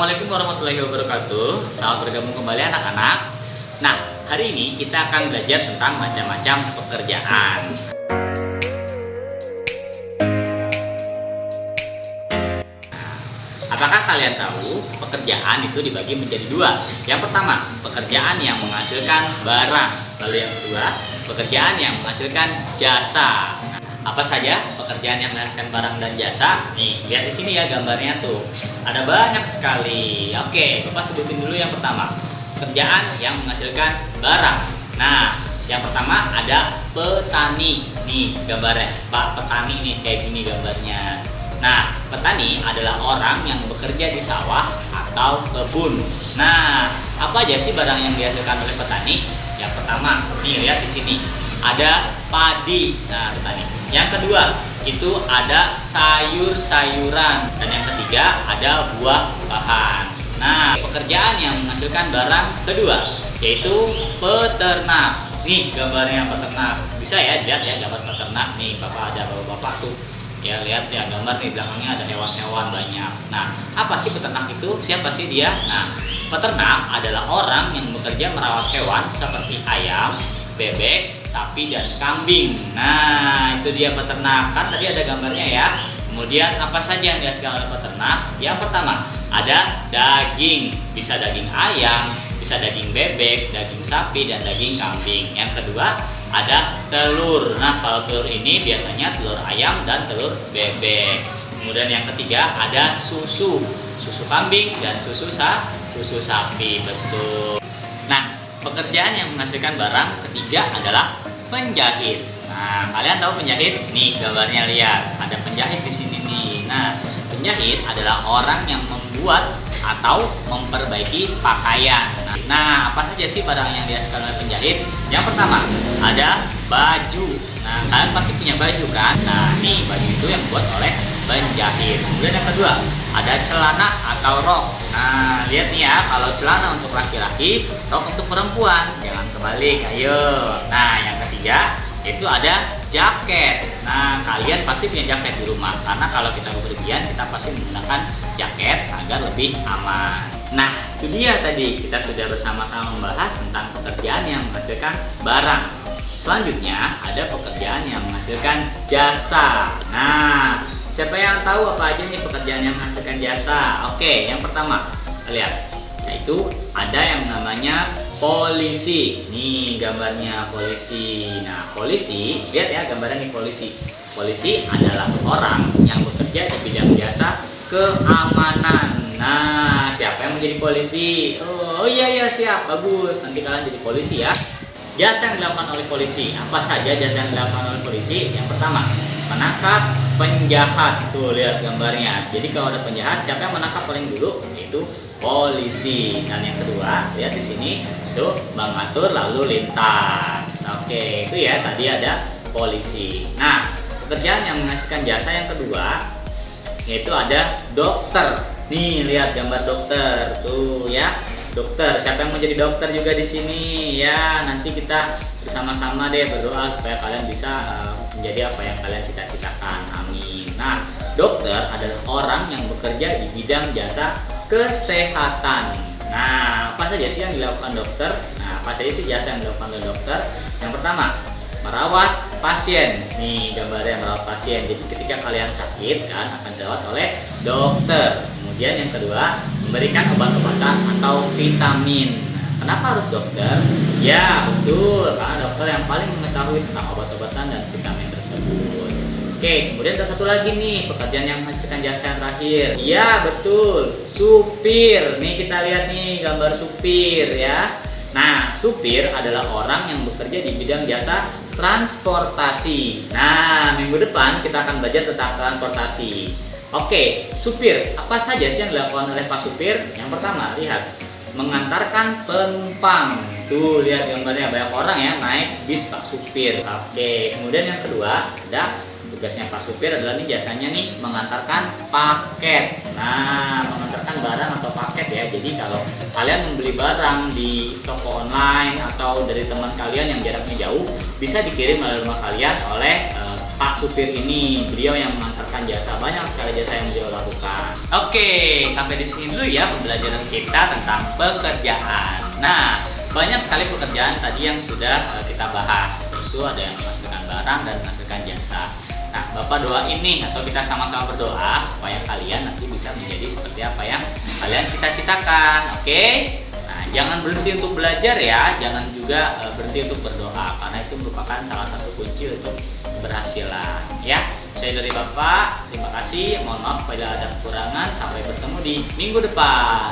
Assalamualaikum warahmatullahi wabarakatuh. Selamat bergabung kembali anak-anak. Nah, hari ini kita akan belajar tentang macam-macam pekerjaan. Apakah kalian tahu pekerjaan itu dibagi menjadi dua? Yang pertama, pekerjaan yang menghasilkan barang. Lalu yang kedua, pekerjaan yang menghasilkan jasa. Apa saja pekerjaan yang menghasilkan barang dan jasa? Nih, lihat di sini ya gambarnya tuh. Ada banyak sekali. Oke, Bapak sebutin dulu yang pertama. Pekerjaan yang menghasilkan barang. Nah, yang pertama ada petani. Nih gambarnya, Pak petani nih kayak gini gambarnya. Nah, petani adalah orang yang bekerja di sawah atau kebun. Nah, apa aja sih barang yang dihasilkan oleh petani? Yang pertama, nih lihat di sini. Ada padi. Nah, petani. Yang kedua, itu ada sayur-sayuran. Dan yang ketiga, ada buah-buahan. Nah, pekerjaan yang menghasilkan barang kedua yaitu peternak. Nih gambarnya peternak. Bisa ya dilihat ya gambar peternak. Nih, Bapak ada bapak-bapak tuh. Ya, lihat ya gambar nih belakangnya ada hewan-hewan banyak. Nah, apa sih peternak itu? Siapa sih dia? Nah, peternak adalah orang yang bekerja merawat hewan seperti ayam, bebek, sapi, dan kambing. Nah, itu dia peternak. Kan tadi ada gambarnya ya. Kemudian apa saja yang dihasilkan oleh peternak? Yang pertama, ada daging. Bisa daging ayam, bisa daging bebek, daging sapi, dan daging kambing. Yang kedua, ada telur. Nah, kalau telur ini biasanya telur ayam dan telur bebek. Kemudian yang ketiga, ada susu. Susu kambing dan susu sapi. Betul. Nah, pekerjaan yang menghasilkan barang ketiga adalah penjahit. Nah, kalian tahu penjahit? Nih gambarnya lihat, ada penjahit di sini nih. Nah, penjahit adalah orang yang membuat atau memperbaiki pakaian. Nah, apa saja sih barang yang dihasilkan oleh penjahit? Yang pertama, ada baju. Nah, kalian pasti punya baju kan? Nah, nih baju itu yang dibuat oleh penjahit. Kemudian yang kedua, ada celana atau rok. Nah, lihat nih ya, kalau celana untuk laki-laki, rok untuk perempuan. Jangan kebalik, ayo. Nah, yang ketiga, itu ada jaket. Nah, kalian pasti punya jaket di rumah. Karena kalau kita bepergian, kita pasti menggunakan jaket agar lebih aman. Nah, itu dia tadi. Kita sudah bersama-sama membahas tentang pekerjaan yang menghasilkan barang. Selanjutnya, ada pekerjaan yang menghasilkan jasa. Nah, siapa yang tahu apa aja nih pekerjaan yang menghasilkan jasa? Oke, yang pertama, lihat. Yaitu ada yang namanya polisi. Nih gambarnya polisi. Nah, polisi, lihat ya gambarnya nih polisi. Polisi adalah orang yang bekerja di bidang jasa keamanan. Nah, siapa yang menjadi polisi? Oh iya siap, bagus. Nanti kalian jadi polisi ya. Jasa yang dilakukan oleh polisi. Apa saja jasa yang dilakukan oleh polisi? Yang pertama, menangkap penjahat. Tuh lihat gambarnya. Jadi kalau ada penjahat, siapa yang menangkap paling dulu? Yaitu polisi. Dan yang kedua, lihat di sini itu mengatur lalu lintas. Oke, itu ya tadi ada polisi. Nah, pekerjaan yang menghasilkan jasa yang kedua yaitu ada dokter. Nih lihat gambar dokter tuh ya. Dokter, siapa yang menjadi dokter juga di sini ya? Nanti kita bersama-sama deh berdoa supaya kalian bisa menjadi apa yang kalian cita-citakan. Amin. Nah, dokter adalah orang yang bekerja di bidang jasa kesehatan. Nah, apa saja sih yang dilakukan dokter? Nah, apa saja sih jasa yang dilakukan oleh dokter? Yang pertama, merawat pasien. Nih gambarnya merawat pasien. Jadi ketika kalian sakit kan akan dirawat oleh dokter. Kemudian yang kedua, memberikan obat-obatan atau vitamin. Kenapa harus dokter? Ya betul, karena dokter yang paling mengetahui tentang obat-obatan dan vitamin tersebut. Oke, kemudian ada satu lagi nih pekerjaan yang menghasilkan jasa yang terakhir. Iya betul, supir. Nih kita lihat nih gambar supir ya. Nah, supir adalah orang yang bekerja di bidang jasa transportasi. Nah, minggu depan kita akan belajar tentang transportasi. Oke, supir. Apa saja sih yang dilakukan oleh Pak Supir? Yang pertama, lihat. Mengantarkan penumpang. Tuh, lihat gambarnya. Banyak orang ya naik bis Pak Supir. Oke, kemudian yang kedua, ada tugasnya Pak Supir adalah nih jasanya nih mengantarkan paket. Nah, mengantarkan barang atau paket ya. Jadi kalau kalian membeli barang di toko online atau dari teman kalian yang jaraknya jauh, bisa dikirim melalui rumah kalian oleh Pak supir ini, beliau yang mengantarkan jasa, banyak sekali jasa yang beliau lakukan. Oke, sampai di sini dulu ya pembelajaran kita tentang pekerjaan. Nah, banyak sekali pekerjaan tadi yang sudah kita bahas. Itu ada yang menghasilkan barang dan menghasilkan jasa. Nah, Bapak doain nih, atau kita sama-sama berdoa supaya kalian nanti bisa menjadi seperti apa yang kalian cita-citakan. Oke? Nah, jangan berhenti untuk belajar ya, jangan juga berhenti untuk berdoa, karena itu merupakan salah satu kunci untuk keberhasilan ya. Saya dari Bapak, terima kasih. Mohon maaf apabila ada kekurangan. Sampai bertemu di minggu depan.